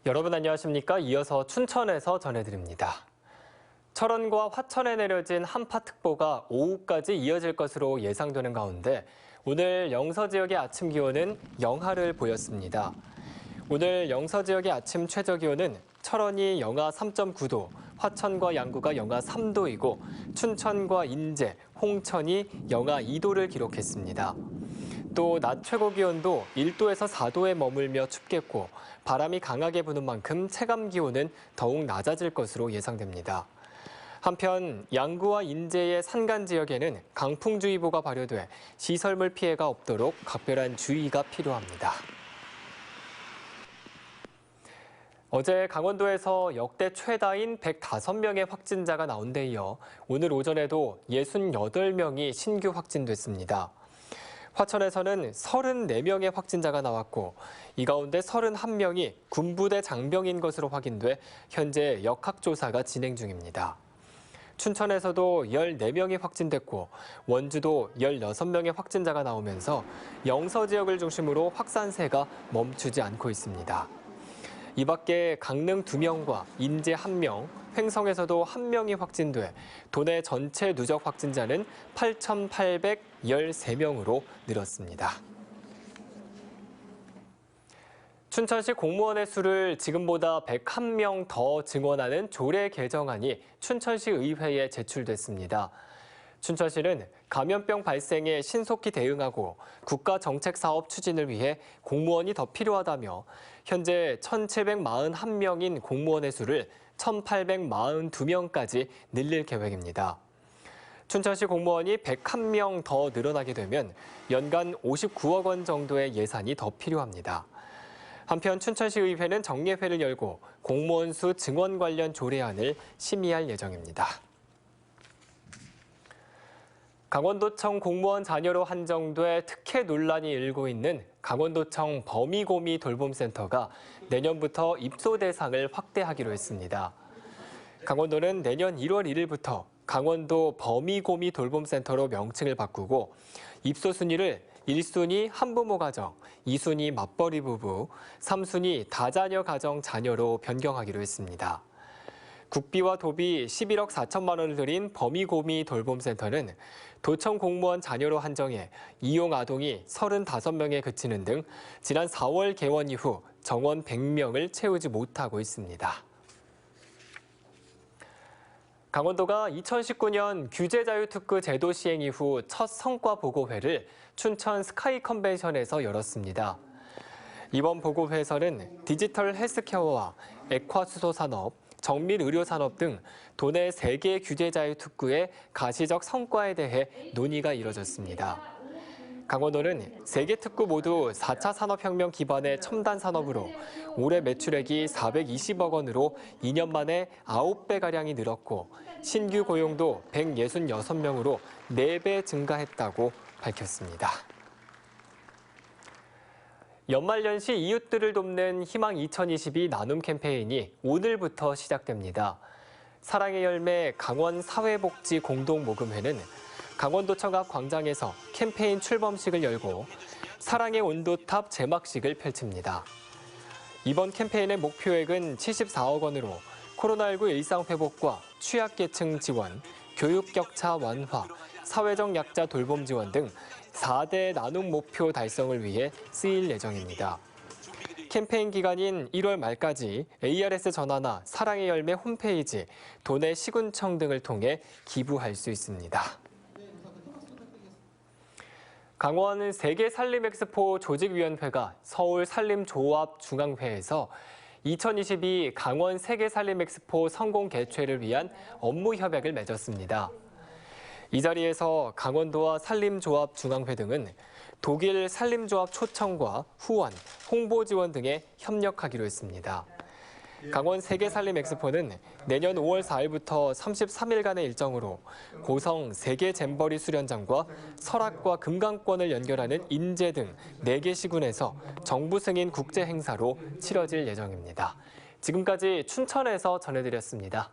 여러분 안녕하십니까? 이어서 춘천에서 전해드립니다. 철원과 화천에 내려진 한파특보가 오후까지 이어질 것으로 예상되는 가운데 오늘 영서 지역의 아침 기온은 영하를 보였습니다. 오늘 영서 지역의 아침 최저 기온은 철원이 영하 3.9도, 화천과 양구가 영하 3도이고 춘천과 인제, 홍천이 영하 2도를 기록했습니다. 또 낮 최고 기온도 1도에서 4도에 머물며 춥겠고 바람이 강하게 부는 만큼 체감 기온은 더욱 낮아질 것으로 예상됩니다. 한편 양구와 인제의 산간 지역에는 강풍주의보가 발효돼 시설물 피해가 없도록 각별한 주의가 필요합니다. 어제 강원도에서 역대 최다인 105명의 확진자가 나온 데 이어 오늘 오전에도 68명이 신규 확진됐습니다. 화천에서는 34명의 확진자가 나왔고 이 가운데 31명이 군부대 장병인 것으로 확인돼 현재 역학조사가 진행 중입니다. 춘천에서도 14명이 확진됐고 원주도 16명의 확진자가 나오면서 영서 지역을 중심으로 확산세가 멈추지 않고 있습니다. 이 밖에 강릉 2명과 인제 1명, 횡성에서도 1명이 확진돼 도내 전체 누적 확진자는 8,813명으로 늘었습니다. 춘천시 공무원의 수를 지금보다 101명 더 증원하는 조례 개정안이 춘천시 의회에 제출됐습니다. 춘천시는 감염병 발생에 신속히 대응하고 국가정책사업 추진을 위해 공무원이 더 필요하다며 현재 1,741명인 공무원의 수를 1,842명까지 늘릴 계획입니다. 춘천시 공무원이 101명 더 늘어나게 되면 연간 59억 원 정도의 예산이 더 필요합니다. 한편 춘천시 의회는 정례회를 열고 공무원 수 증원 관련 조례안을 심의할 예정입니다. 강원도청 공무원 자녀로 한정돼 특혜 논란이 일고 있는 강원도청 범위고미 돌봄센터가 내년부터 입소 대상을 확대하기로 했습니다. 강원도는 내년 1월 1일부터 강원도 범위고미 돌봄센터로 명칭을 바꾸고 입소 순위를 1순위 한부모 가정, 2순위 맞벌이 부부, 3순위 다자녀 가정 자녀로 변경하기로 했습니다. 국비와 도비 11억 4천만 원을 들인 범위고미 돌봄센터는 도청 공무원 자녀로 한정해 이용 아동이 35명에 그치는 등 지난 4월 개원 이후 정원 100명을 채우지 못하고 있습니다. 강원도가 2019년 규제자유특구 제도 시행 이후 첫 성과 보고회를 춘천 스카이 컨벤션에서 열었습니다. 이번 보고회에서는 디지털 헬스케어와 액화수소 산업, 정밀 의료 산업 등 도내 3개 규제자유특구의 가시적 성과에 대해 논의가 이뤄졌습니다. 강원도는 3개 특구 모두 4차 산업혁명 기반의 첨단 산업으로 올해 매출액이 420억 원으로 2년 만에 9배가량이 늘었고 신규 고용도 166명으로 4배 증가했다고 밝혔습니다. 연말연시 이웃들을 돕는 희망 2022 나눔 캠페인이 오늘부터 시작됩니다. 사랑의 열매 강원 사회복지 공동모금회는 강원도청 앞 광장에서 캠페인 출범식을 열고 사랑의 온도탑 제막식을 펼칩니다. 이번 캠페인의 목표액은 74억 원으로 코로나19 일상 회복과 취약계층 지원, 교육 격차 완화, 사회적 약자 돌봄 지원 등 4대 나눔 목표 달성을 위해 쓰일 예정입니다. 캠페인 기간인 1월 말까지 ARS 전화나 사랑의 열매 홈페이지, 도내 시군청 등을 통해 기부할 수 있습니다. 강원 세계살림엑스포 조직위원회가 서울살림조합중앙회에서 2022 강원 세계살림엑스포 성공 개최를 위한 업무 협약을 맺었습니다. 이 자리에서 강원도와 산림조합중앙회 등은 독일 산림조합 초청과 후원, 홍보 지원 등에 협력하기로 했습니다. 강원 세계살림엑스포는 내년 5월 4일부터 33일간의 일정으로 고성 세계 잼버리 수련장과 설악과 금강권을 연결하는 인제 등 4개 시군에서 정부 승인 국제 행사로 치러질 예정입니다. 지금까지 춘천에서 전해드렸습니다.